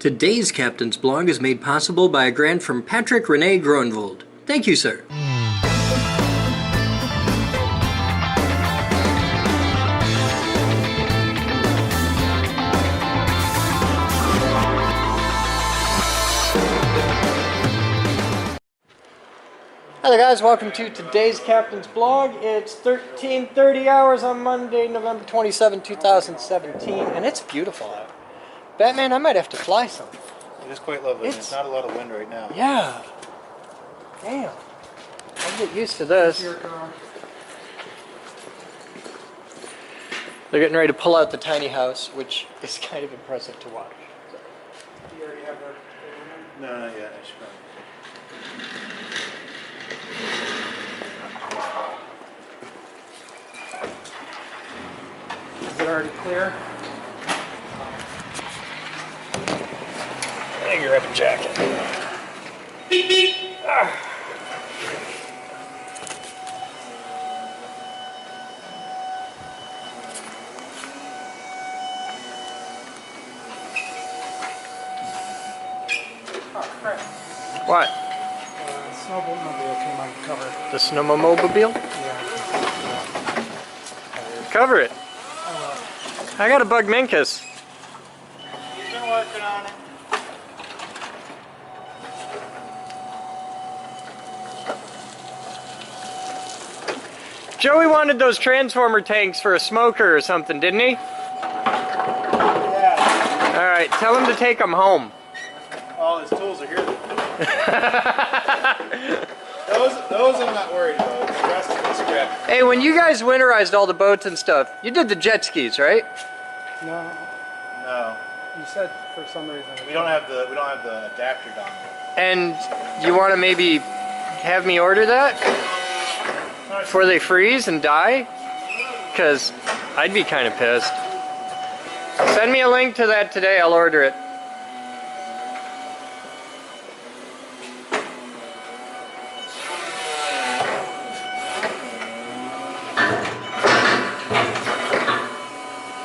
Today's Captain's Blog is made possible by a grant from Patrick Rene Groenvold. Thank you, sir. Hello guys, welcome to today's Captain's Blog. It's 13:30 hours on Monday, November 27, 2017, and it's beautiful out. Batman, I might have to fly some. It is quite lovely. It's not a lot of wind right now. Yeah. Damn. I'll get used to this. They're getting ready to pull out the tiny house, which is kind of impressive to watch. You already have her? No, not yet. I should probably. Is it already clear? I think you're up a jacket. Beep, beep. Ah. Oh, crap. What? Snowmobile came uncovered. The snowmobile? Yeah. Cover it. Oh, I got a bug minkus. He's been working on it. Joey wanted those transformer tanks for a smoker or something, didn't he? Yeah. Alright, tell him to take them home. All his tools are here. those I'm not worried about. The rest of this crap. Hey, when you guys winterized all the boats and stuff, you did the jet skis, right? no. No. You said for some reason. We don't have the adapter down there. And you want to maybe have me order that? Before they freeze and die? Because I'd be kind of pissed. Send me a link to that today, I'll order it.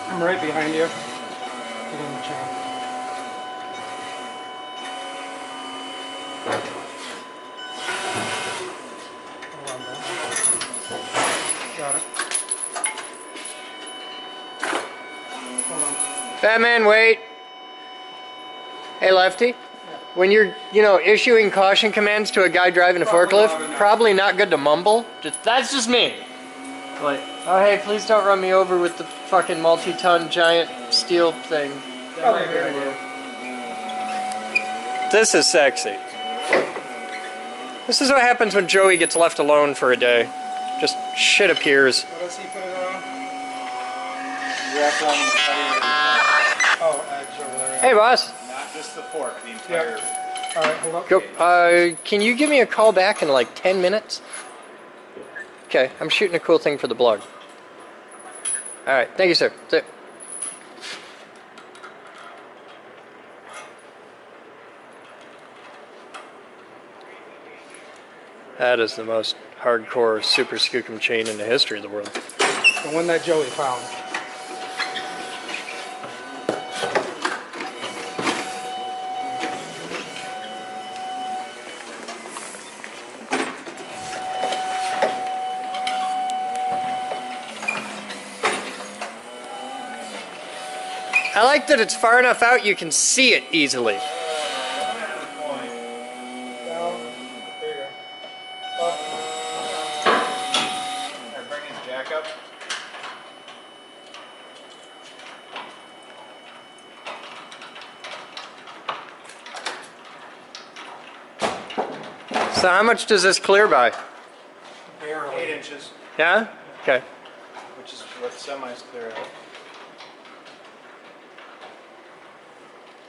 I'm right behind you. Get in the chair. Hold on, Ben. Got it. Hold on. Batman, wait. Hey, Lefty. When you're, issuing caution commands to a guy driving a forklift, probably not good to mumble. That's just me. Like, oh hey, please don't run me over with the fucking multi-ton giant steel thing. Probably a good idea. This is sexy. This is what happens when Joey gets left alone for a day. Just shit appears. What else he put it on? Wrapped around the entire. Oh, edge over there. Hey, boss. Not just the fork, the entire. Yeah. Alright, hold up. Go. Can you give me a call back in like 10 minutes? Okay, I'm shooting a cool thing for the blog. Alright, thank you, sir. See ya. That is the most hardcore super skookum chain in the history of the world. The one that Joey found. I like that it's far enough out you can see it easily. Down. There you go. Up. Alright, bring his jack up. So how much does this clear by? Barely. 8 inches, Yeah? Okay. which is what semis clear out.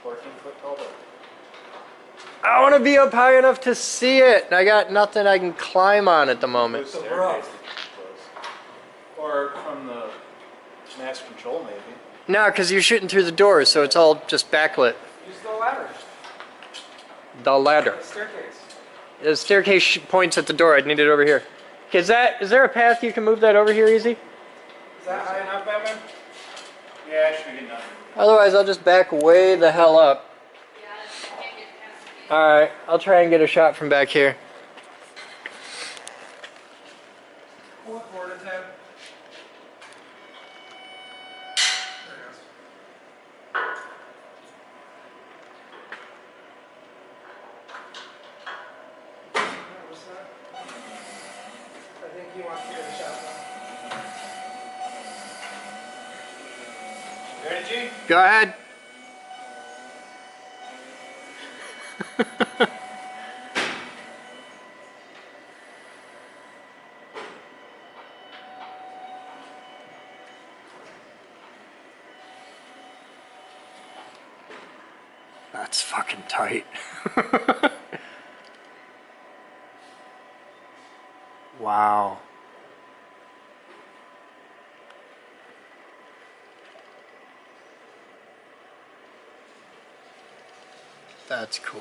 14-foot tall boat. I want to be up high enough to see it. And I got nothing I can climb on at the moment. Close staircase, or from the master control, maybe. No, because you're shooting through the doors, so it's all just backlit. Use the ladder. The ladder. The staircase. The staircase points at the door. I'd need it over here. Okay, is there a path you can move that over here easy? Is that high enough, Batman? Yeah, I should be getting done. Otherwise, I'll just back way the hell up. Yeah, Alright, I'll try and get a shot from back here. What Boden tab? There it is. What was that? I think he wants to get a shot now. Ready, G? Go ahead. That's fucking tight. Wow. That's cool.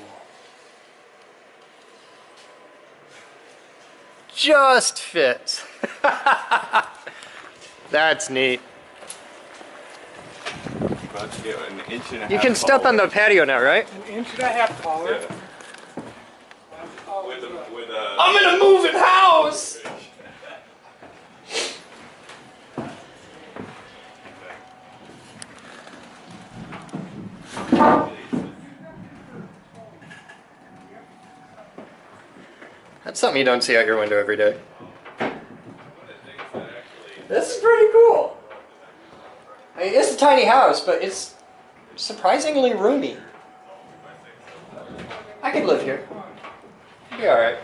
Just fits. That's neat. About to get an inch and a half. You can step on the patio now, right? An inch and a half taller. Yeah. With a. I'm in a moving house! That's something you don't see out your window every day. This is pretty cool. I mean, it's a tiny house, but it's surprisingly roomy. I could live here. It'd be alright.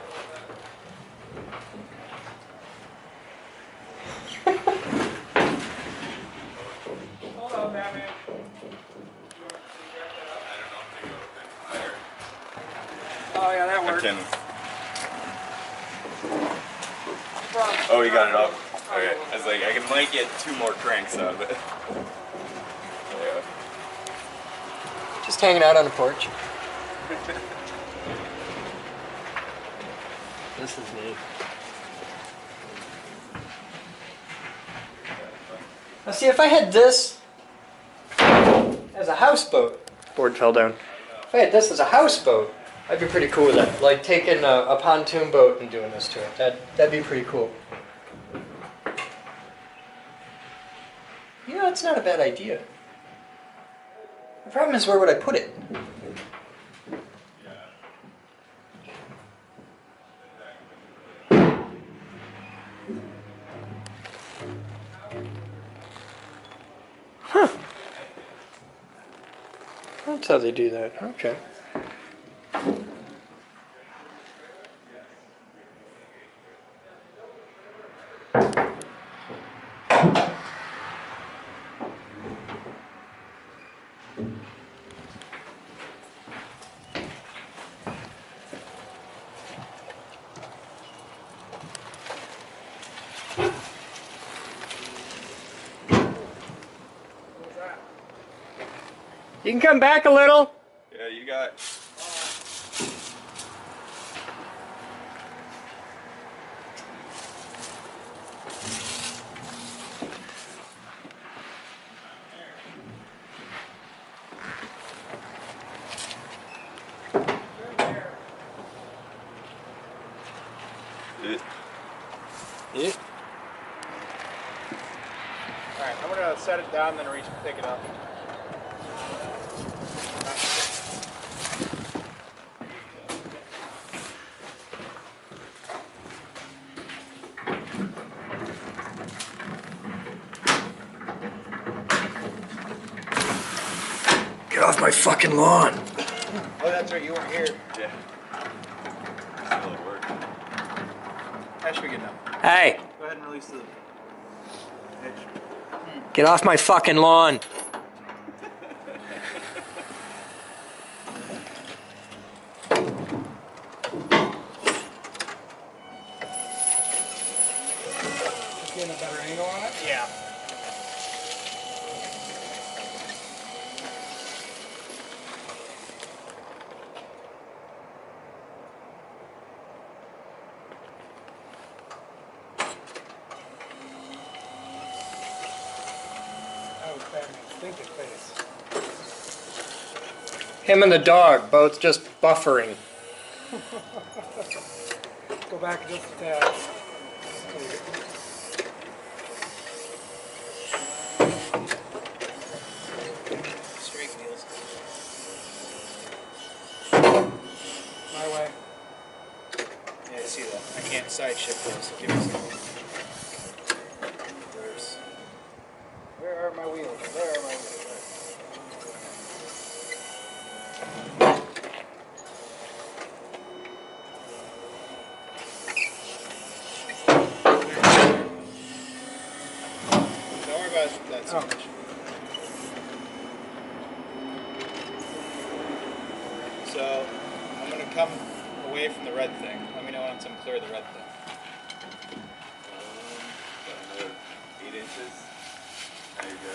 Hold on, Batman. Oh yeah, that works. Oh, you got it up. Okay. I was like, I might get 2 more cranks out of it. Yeah. Just hanging out on the porch. This is neat. Now see, if I had this as a houseboat, board fell down. If I had this as a houseboat, I'd be pretty cool with that. Like taking a pontoon boat and doing this to it. That'd be pretty cool. You know, that's not a bad idea. The problem is, where would I put it? Huh. That's how they do that. Okay. You can come back a little. Yeah, you got. Yeah. Alright, I'm gonna set it down, then reach and pick it up. Get off my fucking lawn. Oh, that's right, you weren't here. Yeah. Still at work. That should be good enough. Hey, Go ahead and release the hitch. get off my fucking lawn. Just getting a better angle on it? Yeah. That was Batman. Him and the dog both just buffering. Go back just a tad. Straight wheels. My way. Yeah, I see that. I can't side shift those, so give me a second. Reverse. Where are my wheels? There are my wheels. Don't worry about that so much. So, I'm going to come away from the red thing. Let me know once I'm clear of the red thing. Another 8 inches. There you go.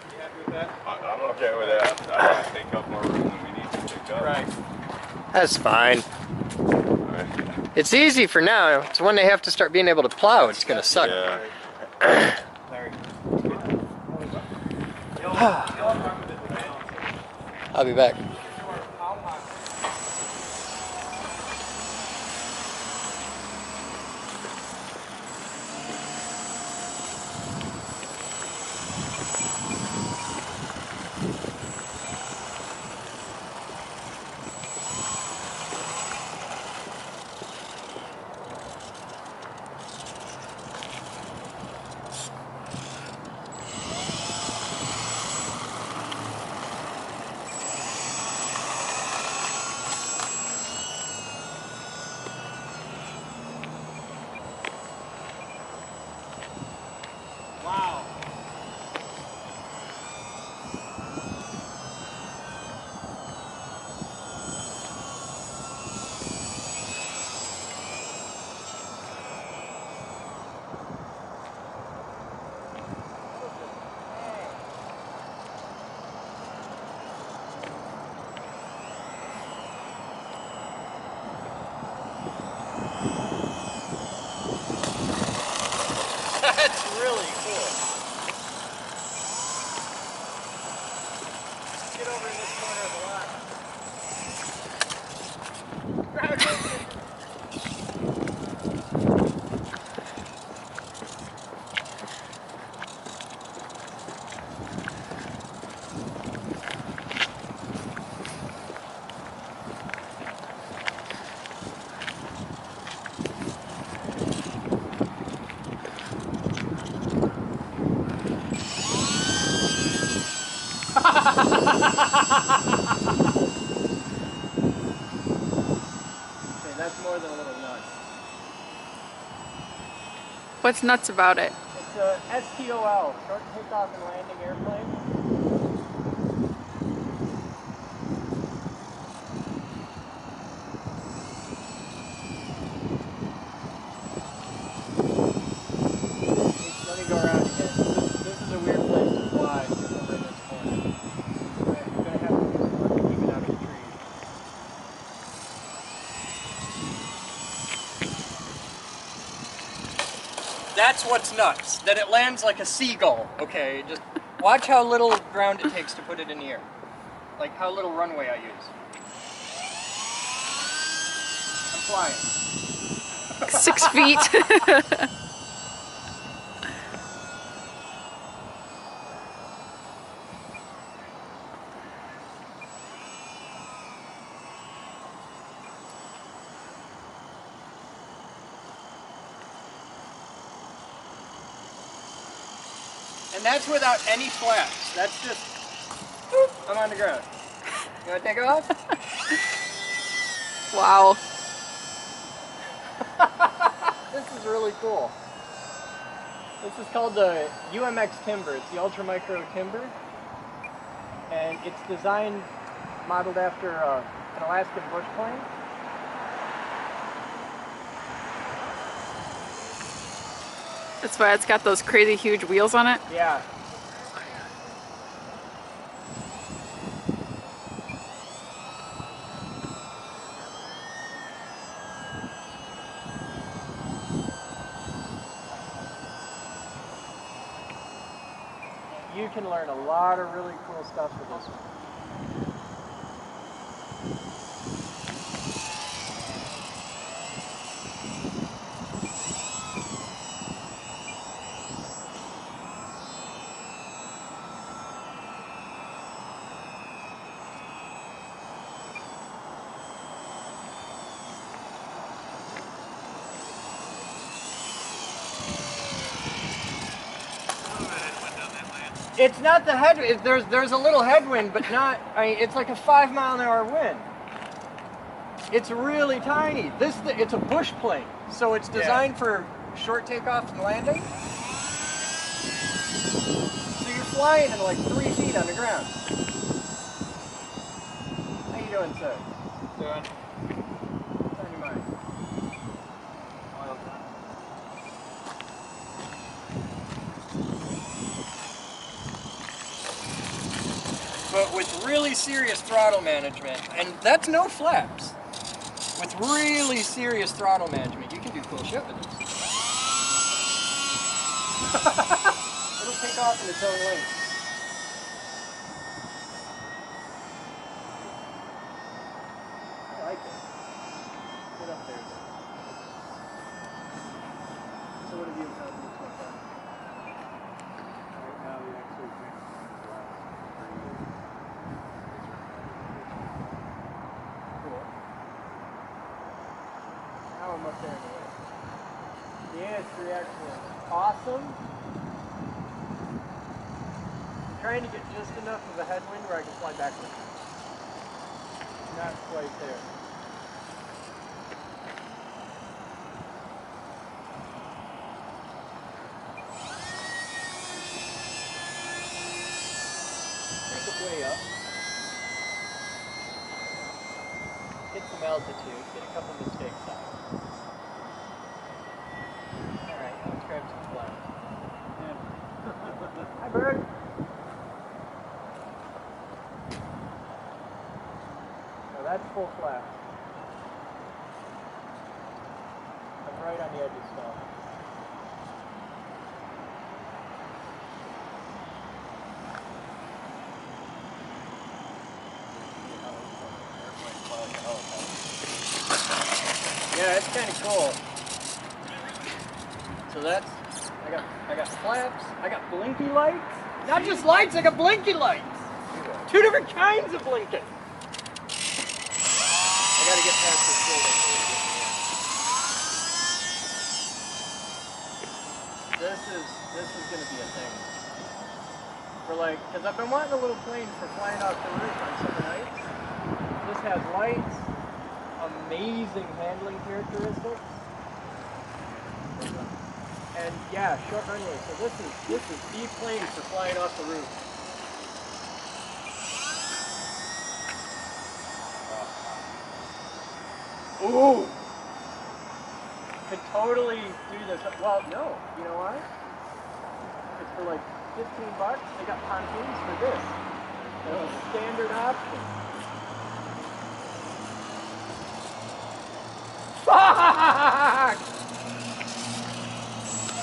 You happy with that? I'm okay with that. I don't want to take up more room than we need to take up. Right. That's fine. Alright. It's easy for now. It's when they have to start being able to plow, it's gonna suck. Yeah. Larry. I'll be back. Wow. That's really cool. Get over in this corner of the lot. Okay, that's more than a little nuts. What's nuts about it? It's a STOL, short takeoff and landing airplane. Let me go around again. This is a weird place to fly over in this corner. You're going to have to do some work to keep it out of the trees. That's what's nuts, that it lands like a seagull. Okay, just watch how little ground it takes to put it in the air. Like how little runway I use. I'm flying. 6 feet. And that's without any flaps. That's just, whoop, I'm on the ground. You want to take off? Wow. This is really cool. This is called the UMX timber. It's the ultra micro timber. And it's designed, modeled after an Alaskan bush plane. That's why it's got those crazy huge wheels on it. Yeah. You can learn a lot of really cool stuff with this one. It's not the headwind. There's a little headwind, but not. I mean, it's like a 5 mile an hour wind. It's really tiny. It's a bush plane, so it's designed for short takeoff and landing. So you're flying at like 3 feet on the ground. How you doing, sir? Doing. What's on your mind? Oil done. But with really serious throttle management, and that's no flaps. With really serious throttle management, you can do cool shit with this. It'll take off in its own lane. I like it. Get up there. So what have you accomplished so far? Right now, the actually think the last 3 years. Cool. Now I'm up there in the way. The AS3 actually is awesome. I'm trying to get just enough of a headwind where I can fly backwards. Not quite there. Take it way up. Get some altitude, get a couple mistakes out. Alright, let's grab some flaps. Hi, bird. So that's full flaps. I'm right on the edge of stall. Yeah, it's kind of cool. So that's, I got flaps, I got blinky lights. Not just lights, I got blinky lights. 2 different kinds of blinking. I gotta get past this building. This is gonna be a thing. For like, cause I've been wanting a little plane for flying off the roof on summer nights. This has lights. Amazing handling characteristics, and yeah, short runway. So this is the plane for flying off the roof. Ooh, could totally do this. Well, no, you know why? It's for like $15. They got pontoons for this. That's a standard option. Fuck!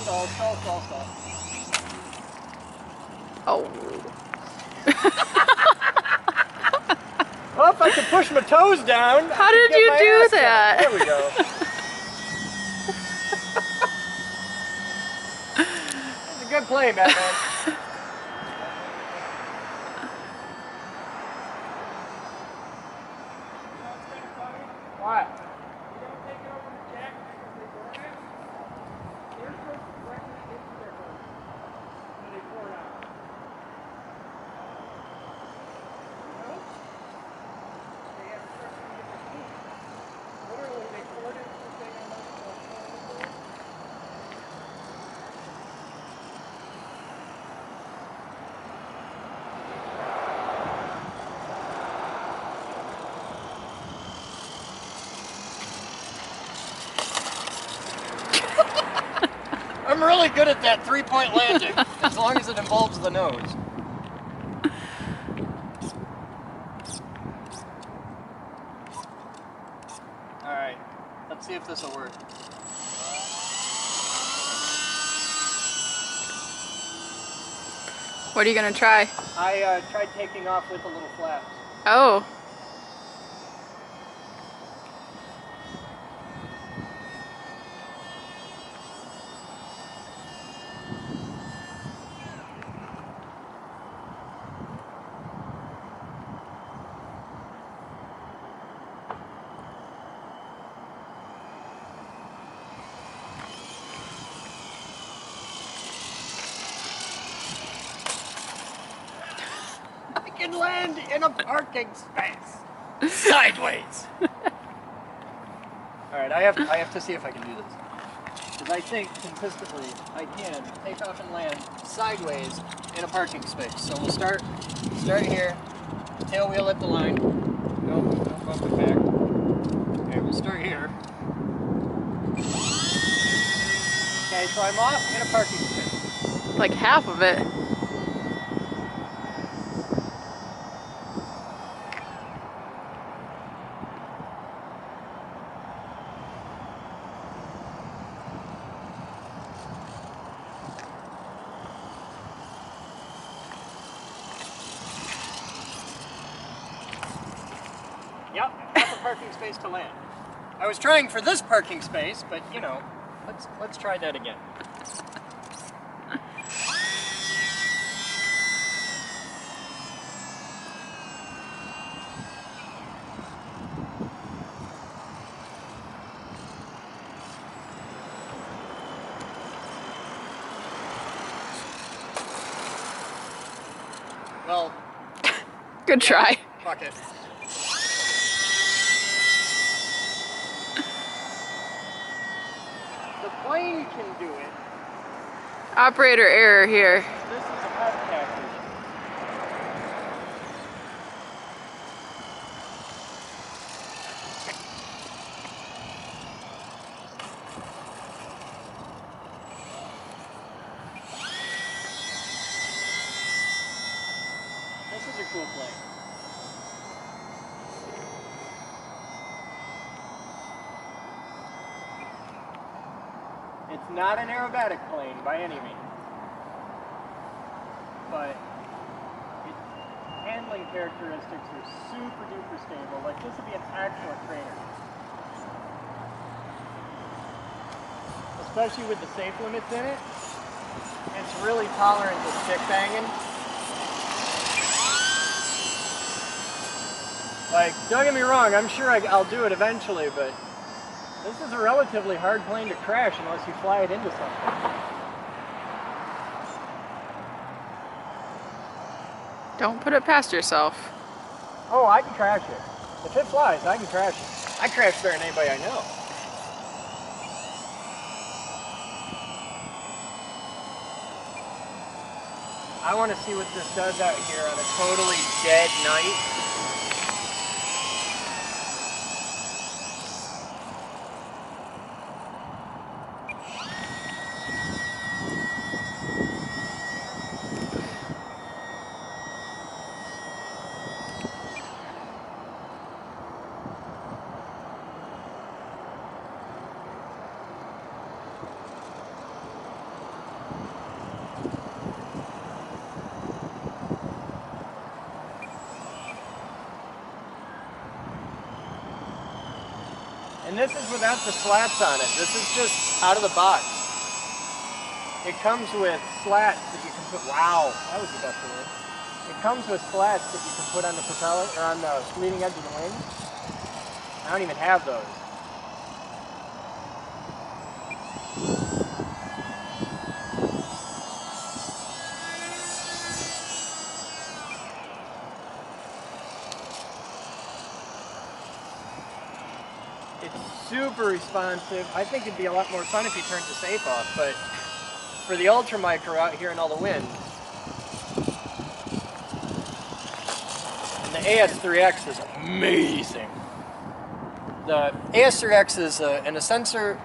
Stall. Oh. Well, if I could push my toes down. How did you do that? There we go. It's a good play, Batman. What? I'm really good at that three-point landing, as long as it involves the nose. Alright, let's see if this will work. What are you gonna try? I tried taking off with a little flaps. Oh. I can land in a parking space. Sideways. Alright, I have to see if I can do this. Because I think consistently I can take off and land sideways in a parking space. So we'll start here, tail wheel at the line. Nope, don't bump it back. Okay, we'll start here. Okay, so I'm off in a parking space. Like half of it. Yep, half a parking space to land. I was trying for this parking space, but you know, let's try that again. Well, Good try. fuck it. The plane can do it. Operator error here. This is a podcast issue. This is a cool plane. It's not an aerobatic plane by any means, but its handling characteristics are super duper stable. Like this would be an actual trainer. Especially with the safe limits in it. It's really tolerant to stick banging. Like, don't get me wrong, I'm sure I'll do it eventually, but this is a relatively hard plane to crash unless you fly it into something. Don't put it past yourself. Oh, I can crash it. If it flies, I can crash it. I crash better than anybody I know. I want to see what this does out here on a totally dead night. And this is without the slats on it. This is just out of the box. It comes with slats that you can put, wow, that was the best word. It comes with slats that you can put on the propeller, or on the leading edge of the wing. I don't even have those. It's super responsive. I think it'd be a lot more fun if you turned the safe off, but for the ultra micro out here in all the wind, and the AS3X is amazing. The AS3X is in a sensor,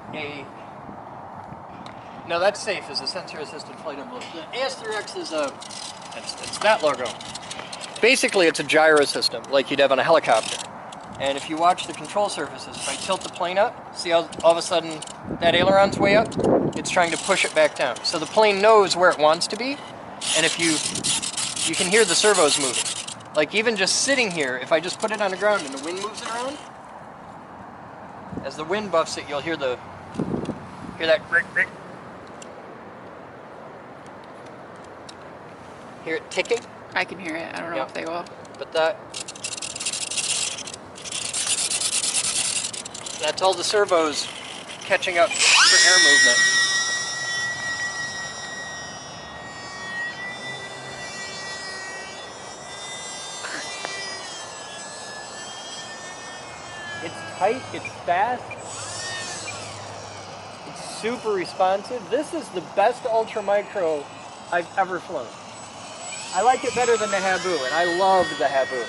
No, that's safe as a sensor-assisted flight envelope. The AS3X is it's that logo. Basically, it's a gyro system, like you'd have on a helicopter. And if you watch the control surfaces, if I tilt the plane up, see how all of a sudden that aileron's way up? It's trying to push it back down. So the plane knows where it wants to be, and if you can hear the servos moving. Like even just sitting here, if I just put it on the ground and the wind moves it around, as the wind buffs it, you'll hear that rick, rick. Hear it ticking? I can hear it. I don't know if they will. But that's all the servos catching up for air movement. It's tight, it's fast, it's super responsive. This is the best ultra micro I've ever flown. I like it better than the Habu, and I loved the Habu.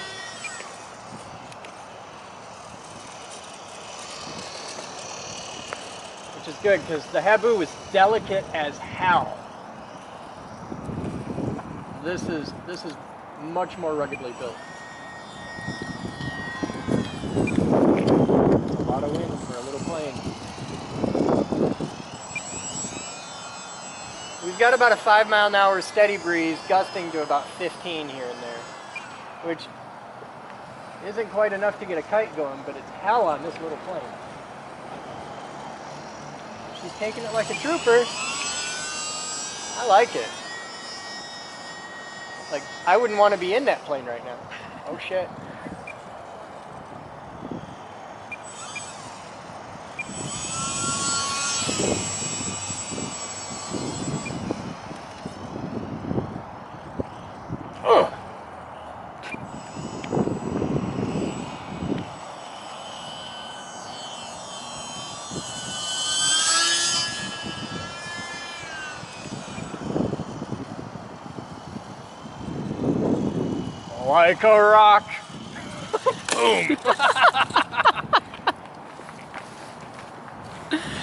Which is good, because the Habu was delicate as hell. This is much more ruggedly built. A lot of wind for a little plane. We've got about a 5 mile an hour steady breeze, gusting to about 15 here and there, which isn't quite enough to get a kite going, but it's hell on this little plane. She's taking it like a trooper. I like it. Like, I wouldn't want to be in that plane right now. Oh shit. Oh. Like a rock. Boom.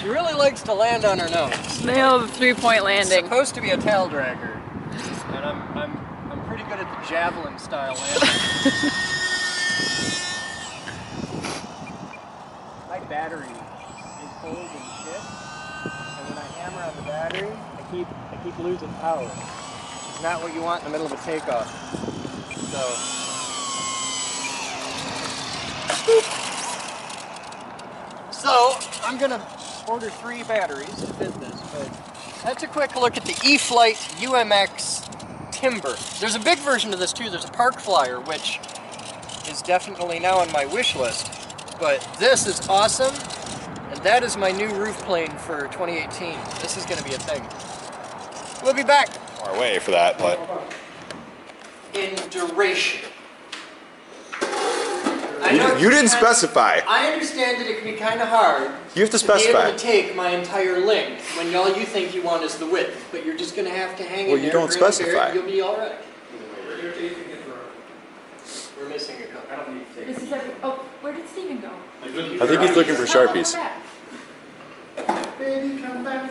She really likes to land on her nose. Nail the 3-point landing. It's supposed to be a tail dragger, and I'm pretty good at the javelin style landing. My battery is old and shit, and when I hammer on the battery, I keep losing power. It's not what you want in the middle of a takeoff. So I'm gonna order 3 batteries to fit this, but that's a quick look at the E-Flight UMX Timber. There's a big version of this too. There's a Park Flyer, which is definitely now on my wish list, but this is awesome, and that is my new roof plane for 2018. This is gonna be a thing. We'll be back. Far away for that, but In duration. you didn't specify. I understand that it can be kind of hard. You have to be specify. able to take my entire length when all you think you want is the width, but you're just going to have to hang Well, in you there. don't grin and bear it, specify. You'll be all right. We're missing a couple. This is like, oh, where did Steven go? I think he's looking for Sharpies. Come back. Baby, come back.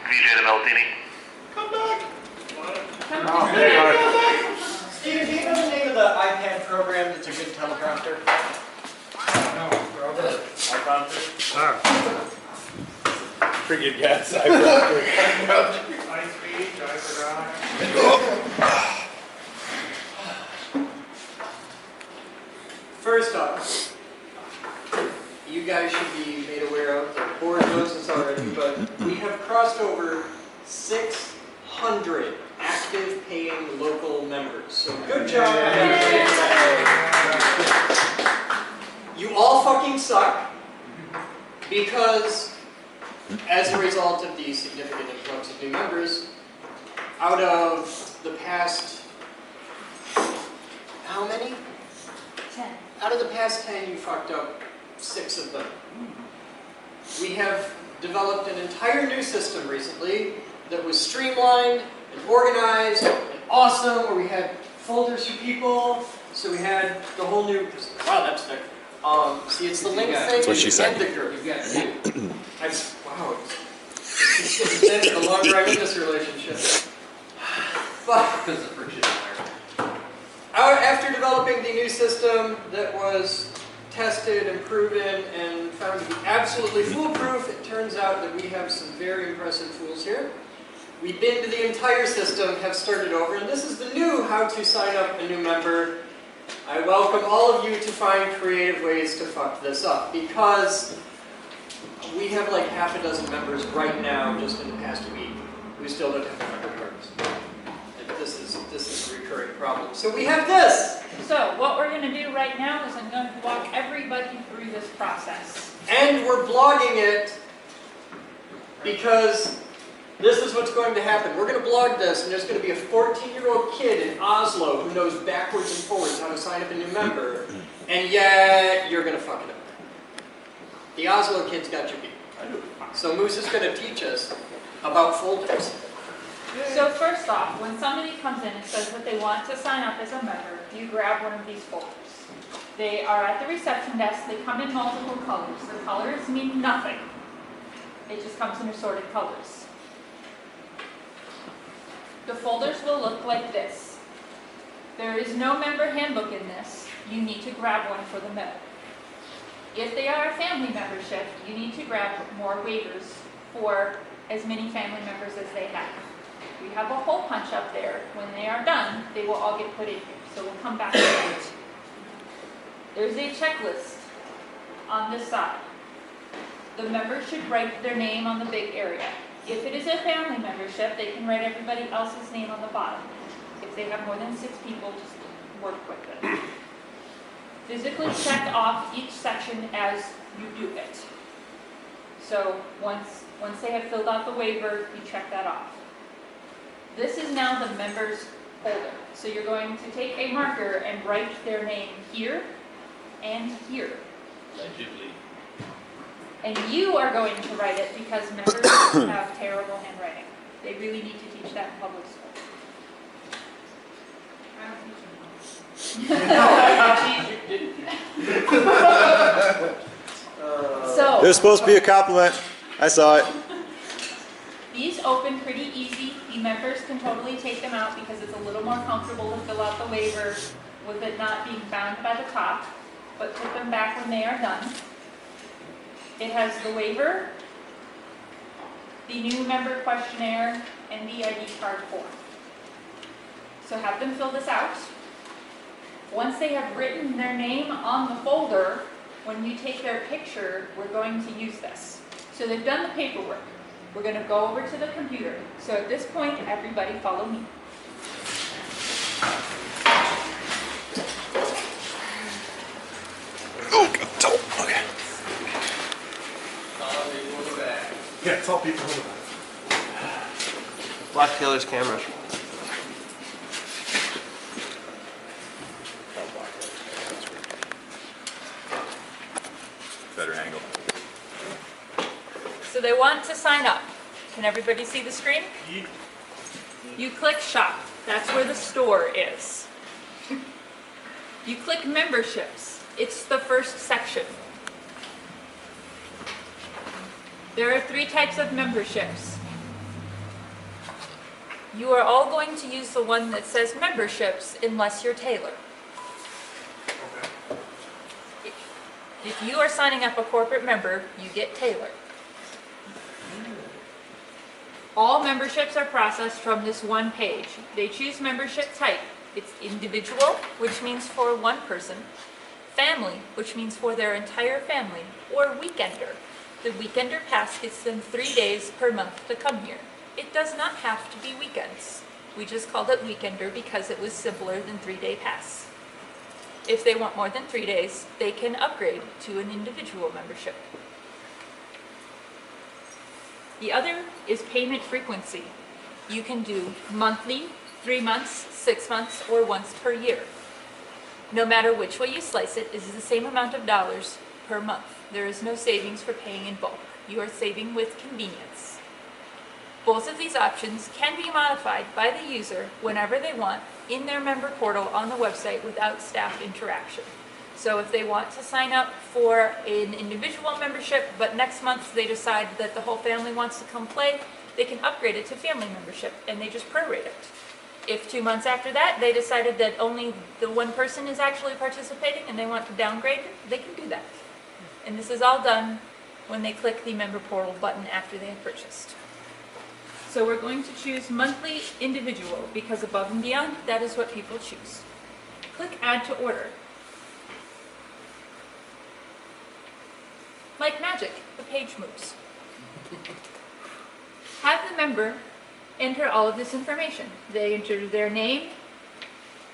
VJ the Meltini. Come Steven, do you know the name of the iPad program that's a good teleprompter? Pretty good guess. First off, you guys should be made aware of, the board knows this already, but we have crossed over 600 active paying local members. So good job. You all fucking suck because as a result of the significant influx of new members, out of the past, how many? 10. Out of the past 10, you fucked up 6 of them. We have developed an entire new system recently that was streamlined and organized and awesome, where we had folders for people. So we had the whole new, wow, that's thick. See, it's the link thing That's what she said. and the group. Wow, end of the longer I'm in this relationship. But Because of friction there. after developing the new system that was tested and proven and found to be absolutely foolproof, it turns out that we have some very impressive tools here. We binned the entire system, have started over, and this is the new how to sign up a new member. I welcome all of you to find creative ways to fuck this up, because we have like half a dozen members right now just in the past week who still don't have their member cards. And this is a recurring problem. So we have this! So what we're going to do right now is I'm going to walk everybody through this process. And we're blogging it because this is what's going to happen. We're going to blog this, and there's going to be a 14-year-old kid in Oslo who knows backwards and forwards how to sign up a new member, and yet you're going to fuck it up. The Oslo kid's got you beat. So Moose is going to teach us about folders. So first off, when somebody comes in and says that they want to sign up as a member, you grab one of these folders. They are at the reception desk. They come in multiple colors. The colors mean nothing. It just comes in assorted colors. The folders will look like this. There is no member handbook in this. You need to grab one for the middle. If they are a family membership, you need to grab more waivers for as many family members as they have. We have a hole punch up there. When they are done, they will all get put in here. So we'll come back to that. There's a checklist on this side. The members should write their name on the big area. If it is a family membership, they can write everybody else's name on the bottom. If they have more than 6 people, just work with it. Physically check off each section as you do it. So once they have filled out the waiver, you check that off. This is now the member's folder. So you're going to take a marker and write their name here and here. Legibly. And you are going to write it because members have terrible handwriting. They really need to teach that in public school. I don't teach them. So There's supposed to be a compliment. I saw it. these open pretty easy. The members can totally take them out because it's a little more comfortable to fill out the waiver with it not being bound by the top, but put them back when they are done. It has the waiver, the new member questionnaire, and the ID card form. So have them fill this out. Once they have written their name on the folder, when you take their picture, we're going to use this. So they've done the paperwork. We're going to go over to the computer. So at this point, everybody follow me. Okay. Yeah, tell people who. Black Taylor's camera. Better angle. So they want to sign up. Can everybody see the screen? You click shop. That's where the store is. You click memberships. It's the first section. There are 3 types of memberships. You are all going to use the one that says memberships unless you're Taylor. If you are signing up a corporate member, you get Taylor. All memberships are processed from this one page. They choose membership type. It's individual, which means for one person, family, which means for their entire family, or weekender. The weekender pass gets them 3 days per month to come here. It does not have to be weekends. We just called it weekender because it was simpler than 3-day pass. If they want more than 3 days, they can upgrade to an individual membership. The other is payment frequency. You can do monthly, 3 months, 6 months, or once per year. No matter which way you slice it, it is the same amount of dollars per month. There is no savings for paying in bulk. You are saving with convenience. Both of these options can be modified by the user whenever they want in their member portal on the website without staff interaction. So if they want to sign up for an individual membership, but next month they decide that the whole family wants to come play, they can upgrade it to family membership, and they just prorate it. If 2 months after that they decided that only the one person is actually participating and they want to downgrade, they can do that. And this is all done when they click the member portal button after they have purchased. So we're going to choose monthly individual because above and beyond, that is what people choose. Click add to order. Like magic, the page moves. Have the member enter all of this information. They enter their name,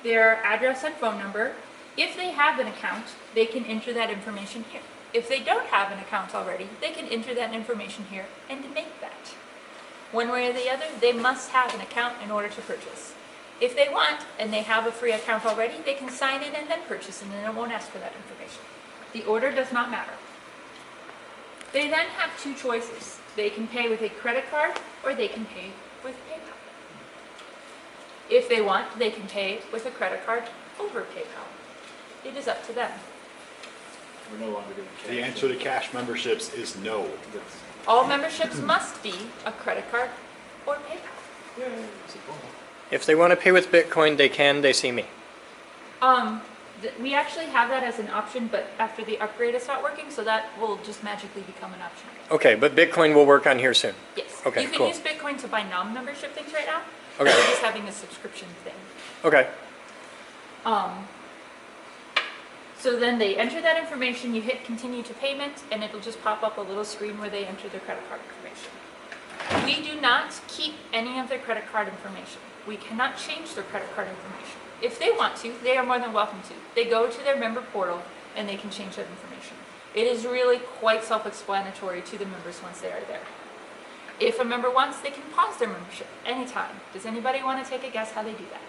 their address and phone number. If they have an account, they can enter that information here. If they don't have an account already, they can enter that information here and make that. One way or the other, they must have an account in order to purchase. If they want, and they have a free account already, they can sign in and then purchase, and then it won't ask for that information. The order does not matter. They then have two choices. They can pay with a credit card, or they can pay with PayPal. If they want, they can pay with a credit card over PayPal. It is up to them. We're no longer doing cash. The answer to cash memberships is no. All memberships must be a credit card or PayPal. If they want to pay with Bitcoin, they can. They see me. We actually have that as an option, but after the upgrade is not working, so that will just magically become an option. Okay, but Bitcoin will work on here soon. Yes. Okay, you can cool. use Bitcoin to buy non-membership things right now. Okay. We're just having a subscription thing. Okay. So then they enter that information, you hit continue to payment, and it'll just pop up a little screen where they enter their credit card information. We do not keep any of their credit card information. We cannot change their credit card information. If they want to, they are more than welcome to. They go to their member portal and they can change that information. It is really quite self-explanatory to the members once they are there. If a member wants, they can pause their membership anytime. Does anybody want to take a guess how they do that?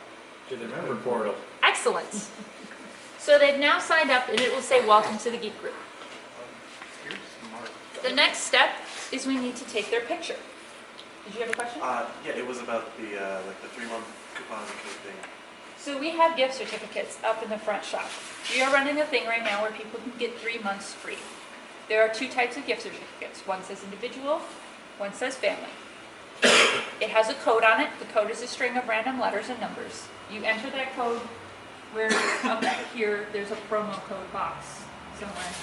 To the member portal. Excellent. So they've now signed up and it will say welcome to the Geek Group. The next step is we need to take their picture. Did you have a question? Yeah, it was about the like the 3-month coupon code thing. So we have gift certificates up in the front shop. We are running a thing right now where people can get 3 months free. There are 2 types of gift certificates. One says individual, one says family. It has a code on it. The code is a string of random letters and numbers. You enter that code where up here there's a promo code box somewhere.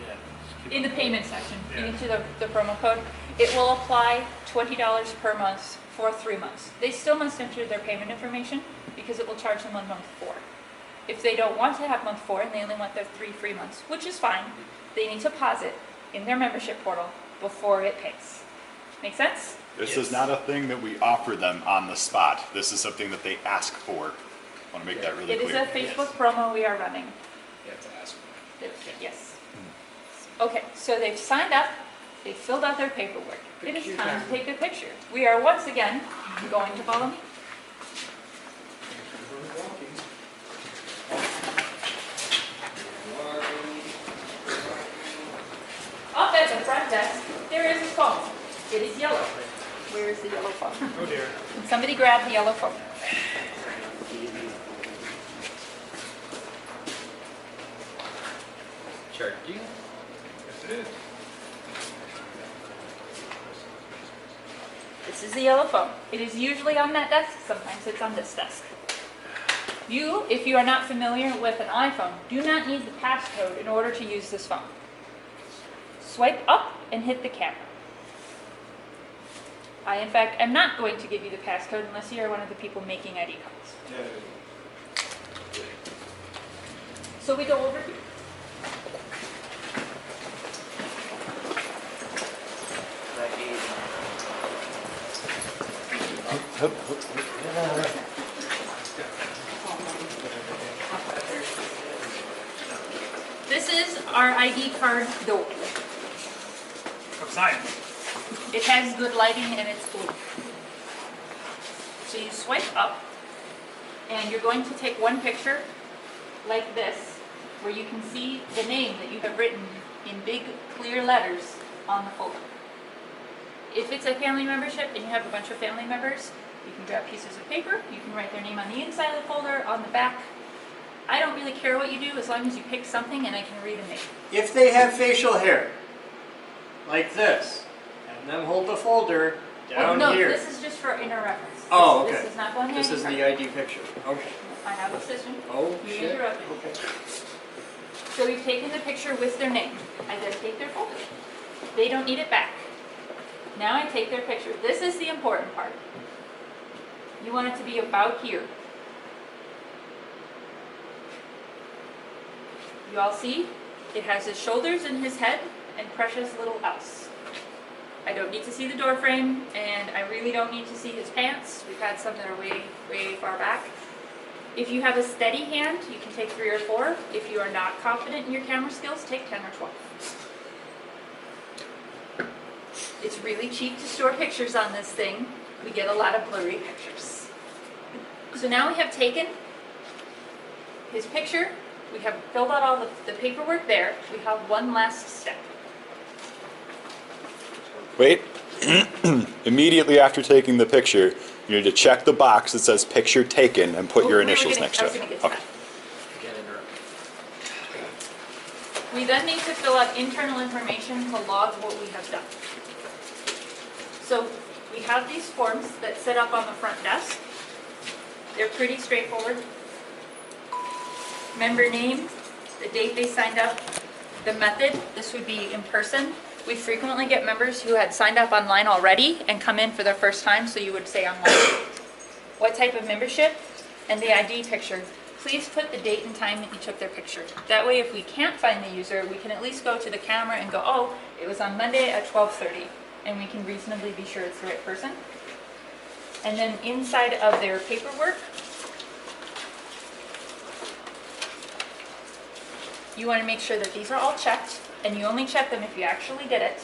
Yeah. In the payment section, you enter the promo code. It will apply $20 per month for 3 months. They still must enter their payment information because it will charge them on month 4. If they don't want to have month 4 and they only want their 3 free months, which is fine, they need to pause it in their membership portal before it pays. Make sense? This is not a thing that we offer them on the spot. This is something that they ask for. I want to make that really It is clear. a Facebook promo we are running. You have to ask. Yes. Okay, so they've signed up, they've filled out their paperwork. It is time to take a picture. We are once again going to follow me. Up at the front desk, there is a phone. It is yellow. Where is the yellow phone? Oh dear. Can somebody grab the yellow phone? Charging. Yes, it is. This is the yellow phone. It is usually on that desk. Sometimes it's on this desk. You, if you are not familiar with an iPhone, do not need the passcode in order to use this phone. Swipe up and hit the camera. I, in fact, am not going to give you the passcode unless you are one of the people making ID cards. So we go over here. This is our ID card door. Of science. It has good lighting and it's blue. So you swipe up and you're going to take one picture like this where you can see the name that you have written in big clear letters on the folder. If it's a family membership and you have a bunch of family members, you can grab pieces of paper, you can write their name on the inside of the folder, on the back, I don't really care what you do as long as you pick something and I can read a name. If they have facial hair, like this, and then hold the folder down no, here. this is just for inner reference. Oh, This okay. is not going to This is the ID picture. Okay. I have a system. Oh, You shit. interrupted. Okay. So we've taken the picture with their name. I then take their folder. They don't need it back. Now I take their picture. This is the important part. You want it to be about here. You all see? It has his shoulders and his head and precious little else. I don't need to see the door frame, and I really don't need to see his pants. We've had some that are way, way far back. If you have a steady hand, you can take 3 or 4. If you are not confident in your camera skills, take 10 or 12. It's really cheap to store pictures on this thing. We get a lot of blurry pictures. So now we have taken his picture. We have filled out all the paperwork there. We have one last step. Wait. Immediately after taking the picture, you need to check the box that says picture taken and put your initials next to it. Okay. Get interrupted. We then need to fill out internal information to log what we have done. So we have these forms that sit up on the front desk. They're pretty straightforward. Member name, the date they signed up, the method, this would be in person. We frequently get members who had signed up online already and come in for their first time, so you would say online. What type of membership, and the ID picture. Please put the date and time that you took their picture. That way if we can't find the user, we can at least go to the camera and go, oh, it was on Monday at 12:30, and we can reasonably be sure it's the right person. And then inside of their paperwork, you want to make sure that these are all checked, and you only check them if you actually did it.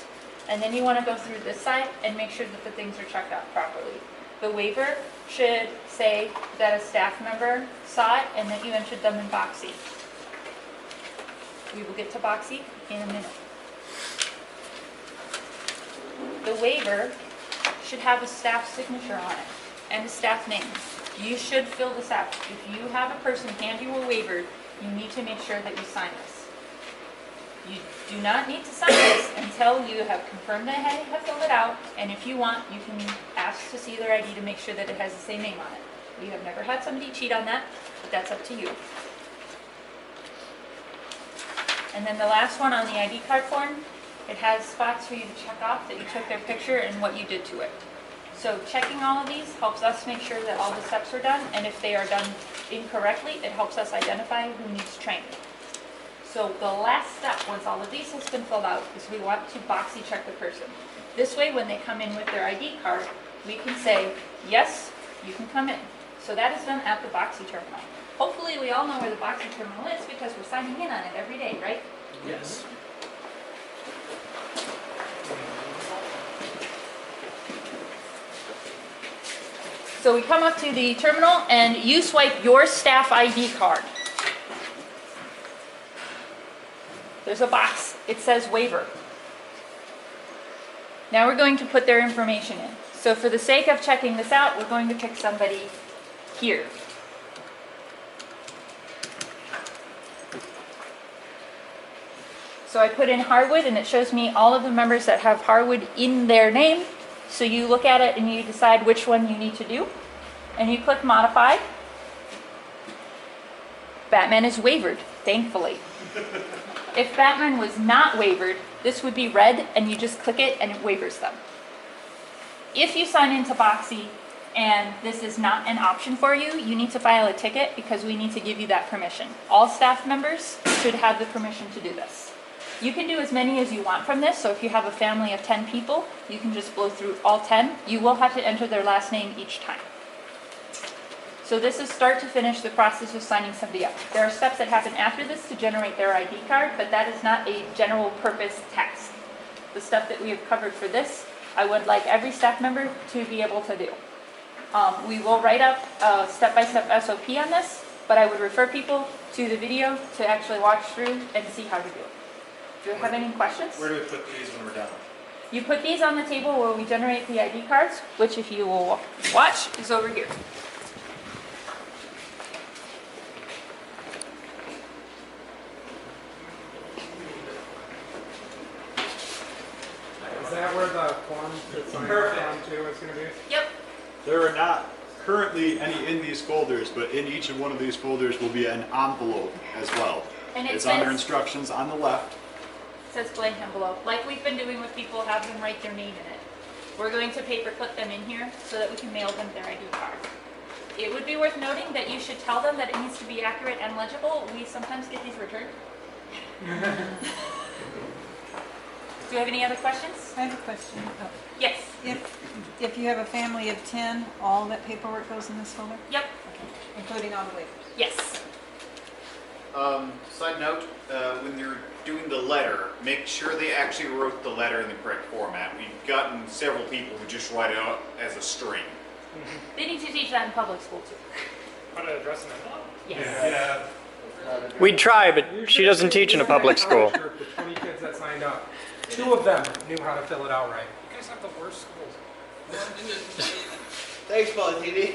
And then you want to go through this side and make sure that the things are checked out properly. The waiver should say that a staff member saw it and that you entered them in Boxy. We will get to Boxy in a minute. The waiver should have a staff signature on it and a staff name. You should fill this out. If you have a person hand you a waiver, you need to make sure that you sign this. You do not need to sign this until you have confirmed that they have filled it out, and if you want, you can ask to see their ID to make sure that it has the same name on it. We have never had somebody cheat on that, but that's up to you. And then the last one on the ID card form, it has spots for you to check off that you took their picture and what you did to it. So checking all of these helps us make sure that all the steps are done, and if they are done incorrectly, it helps us identify who needs training. So the last step, once all of these has been filled out, is we want to Boxy check the person. This way, when they come in with their ID card, we can say, yes, you can come in. So that is done at the Boxy terminal. Hopefully we all know where the Boxy terminal is because we're signing in on it every day, right? Yes. So we come up to the terminal and you swipe your staff ID card. There's a box. It says waiver. Now we're going to put their information in. So for the sake of checking this out, we're going to pick somebody here. So I put in Harwood and it shows me all of the members that have Harwood in their name. So you look at it and you decide which one you need to do. And you click modify. Batman is wavered, thankfully. If Batman was not wavered, this would be red and you just click it and it wavers them. If you sign into Boxy and this is not an option for you, you need to file a ticket because we need to give you that permission. All staff members should have the permission to do this. You can do as many as you want from this, so if you have a family of 10 people, you can just blow through all 10. You will have to enter their last name each time. So this is start to finish the process of signing somebody up. There are steps that happen after this to generate their ID card, but that is not a general purpose task. The stuff that we have covered for this, I would like every staff member to be able to do. We will write up a step-by-step SOP on this, but I would refer people to the video to actually watch through and see how to do it. Do you have any questions? Where do we put these when we're done? You put these on the table where we generate the ID cards, which if you will watch is over here. that where the form to sign on to is going to be? Yep. There are not currently any in these folders, but in each of one of these folders will be an envelope as well. And it It's under says- instructions on the left. It says blank envelope, like we've been doing with people, have them write their name in it. We're going to paper clip them in here so that we can mail them their ID card. It would be worth noting that you should tell them that it needs to be accurate and legible. We sometimes get these returned. Do you have any other questions? I have a question. Oh. Yes. If you have a family of 10, all that paperwork goes in this folder? Yep. Including all the waivers? Yes. Side note, when you're doing the letter, make sure they actually wrote the letter in the correct format. We've gotten several people who just write it out as a string. They need to teach that in public school too. Put an address in envelope? Yes. We'd try, but she doesn't teach in a public school. The 20 kids that signed up, 2 of them knew how to fill it out right. You guys have the worst schools. Thanks, Paul TV.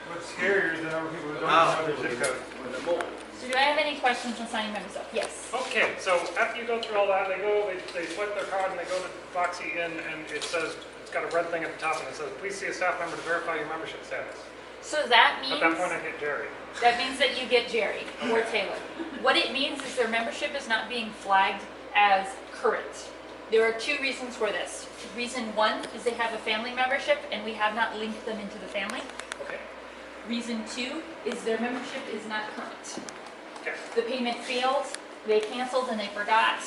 What's scarier is the number of people who don't know their zip code. So do I have any questions on signing members up? Yes. Okay, so after you go through all that, they swipe their card and they go to Foxy in, and it says, it's got a red thing at the top and it says, please see a staff member to verify your membership status. So that means... At that point I hit Jerry. That means that you get Jerry or Taylor. What it means is their membership is not being flagged as current. There are 2 reasons for this. Reason 1 is they have a family membership and we have not linked them into the family. Okay. Reason 2 is their membership is not current. Okay. The payment failed, they canceled and they forgot.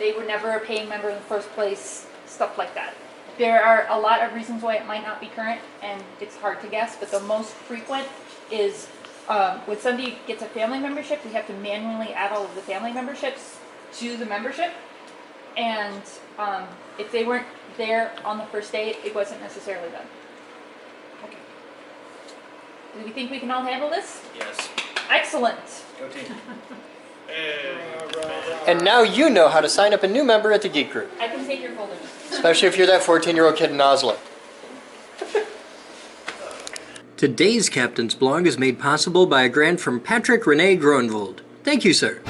They were never a paying member in the first place, stuff like that. There are a lot of reasons why it might not be current, and it's hard to guess, but the most frequent is when somebody gets a family membership, we have to manually add all of the family memberships to the membership. And if they weren't there on the first day, it wasn't necessarily done. Okay. Do we think we can all handle this? Yes. Excellent. Go team. And now you know how to sign up a new member at the Geek Group, I can take your folders. especially if you're that 14-year-old kid in Oslo. Today's Captain's Blog is made possible by a grant from Patrick Rene Groenvold. Thank you, sir.